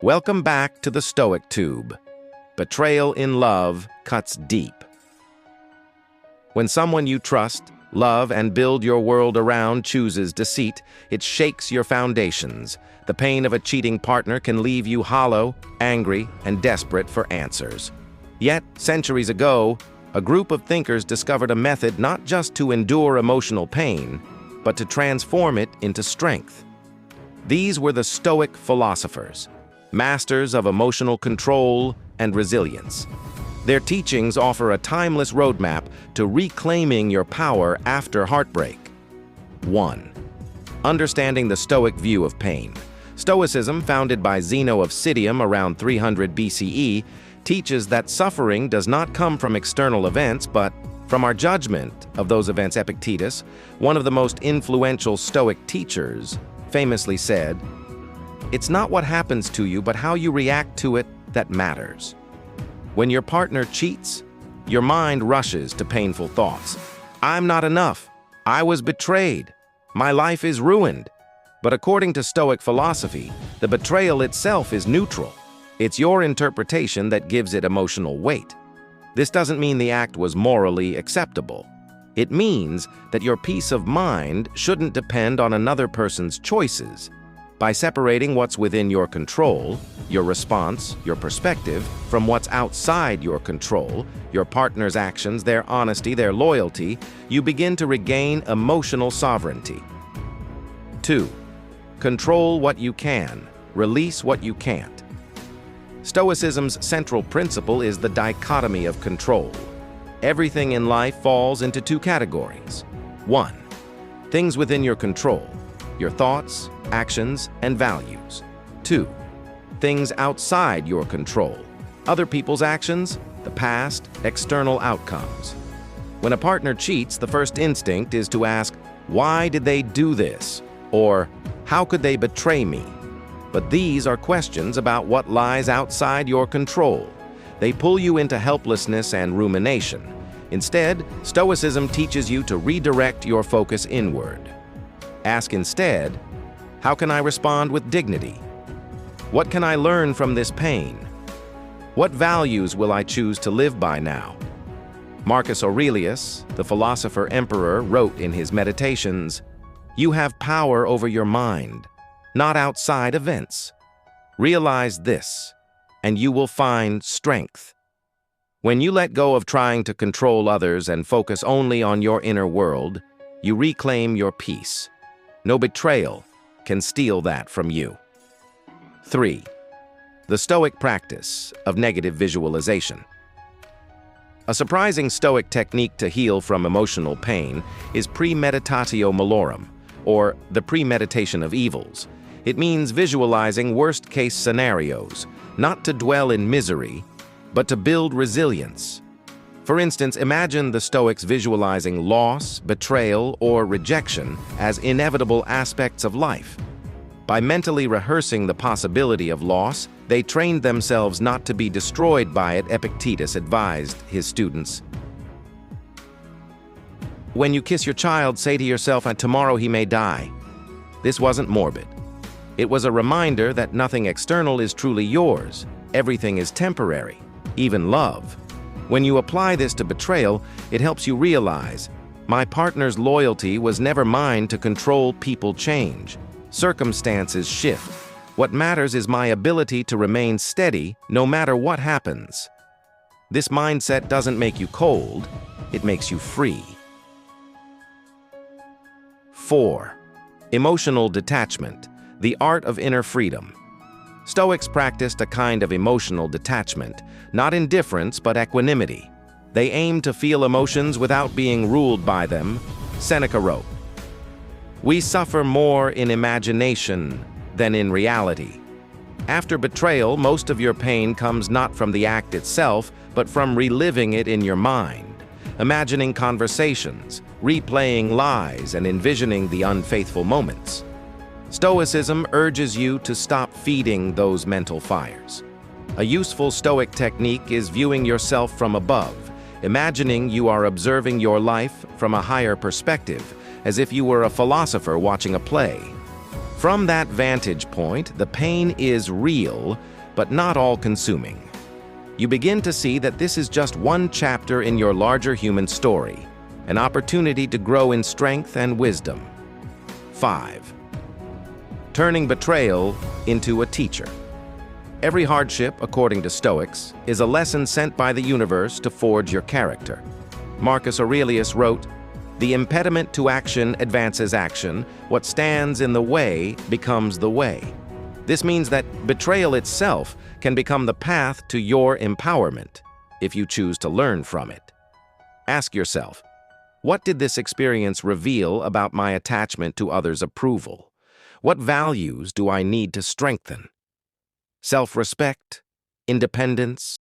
Welcome back to the Stoic Tube. Betrayal in love cuts deep. When someone you trust, love, and build your world around chooses deceit, it shakes your foundations. The pain of a cheating partner can leave you hollow, angry, and desperate for answers. Yet, centuries ago, a group of thinkers discovered a method not just to endure emotional pain, but to transform it into strength. These were the Stoic Philosophers, masters of emotional control and resilience. Their teachings offer a timeless roadmap to reclaiming your power after heartbreak. 1. Understanding the Stoic view of pain. Stoicism, founded by Zeno of Citium around 300 BCE, teaches that suffering does not come from external events, but from our judgment of those events. Epictetus, one of the most influential Stoic teachers, famously said, "It's not what happens to you, but how you react to it that matters." When your partner cheats, your mind rushes to painful thoughts. I'm not enough. I was betrayed. My life is ruined. But according to Stoic philosophy, the betrayal itself is neutral. It's your interpretation that gives it emotional weight. This doesn't mean the act was morally acceptable. It means that your peace of mind shouldn't depend on another person's choices. By separating what's within your control, your response, your perspective, from what's outside your control, your partner's actions, their honesty, their loyalty, you begin to regain emotional sovereignty. 2. Control what you can, release what you can't. Stoicism's central principle is the dichotomy of control. Everything in life falls into two categories. 1. Things within your control, your thoughts, actions, and values. 2. Things outside your control, other people's actions, the past, external outcomes. When a partner cheats, the first instinct is to ask, "Why did they do this?" Or, "How could they betray me?" But these are questions about what lies outside your control. They pull you into helplessness and rumination. Instead, Stoicism teaches you to redirect your focus inward. Ask instead, how can I respond with dignity? What can I learn from this pain? What values will I choose to live by now? Marcus Aurelius, the philosopher-emperor, wrote in his Meditations, "You have power over your mind, not outside events. Realize this, and you will find strength." When you let go of trying to control others and focus only on your inner world, you reclaim your peace. No betrayal can steal that from you. 3. The Stoic practice of negative visualization. A surprising Stoic technique to heal from emotional pain is premeditatio malorum, or the premeditation of evils. It means visualizing worst-case scenarios, not to dwell in misery, but to build resilience. For instance, imagine the Stoics visualizing loss, betrayal, or rejection as inevitable aspects of life. By mentally rehearsing the possibility of loss, they trained themselves not to be destroyed by it. Epictetus advised his students, "When you kiss your child, say to yourself, 'Tomorrow he may die.'" This wasn't morbid. It was a reminder that nothing external is truly yours. Everything is temporary, even love. When you apply this to betrayal, it helps you realize, my partner's loyalty was never mine to control. People change. Circumstances shift. What matters is my ability to remain steady no matter what happens. This mindset doesn't make you cold, it makes you free. 4. Emotional detachment, the art of inner freedom. Stoics practiced a kind of emotional detachment, not indifference but equanimity. They aimed to feel emotions without being ruled by them. Seneca wrote, "We suffer more in imagination than in reality." After betrayal, most of your pain comes not from the act itself, but from reliving it in your mind, imagining conversations, replaying lies, and envisioning the unfaithful moments. Stoicism urges you to stop feeding those mental fires. A useful Stoic technique is viewing yourself from above, imagining you are observing your life from a higher perspective, as if you were a philosopher watching a play. From that vantage point, the pain is real, but not all-consuming. You begin to see that this is just one chapter in your larger human story, an opportunity to grow in strength and wisdom. 5. Turning betrayal into a teacher. Every hardship, according to Stoics, is a lesson sent by the universe to forge your character. Marcus Aurelius wrote, "The impediment to action advances action. What stands in the way becomes the way." This means that betrayal itself can become the path to your empowerment, if you choose to learn from it. Ask yourself, what did this experience reveal about my attachment to others' approval? What values do I need to strengthen? Self-respect, independence,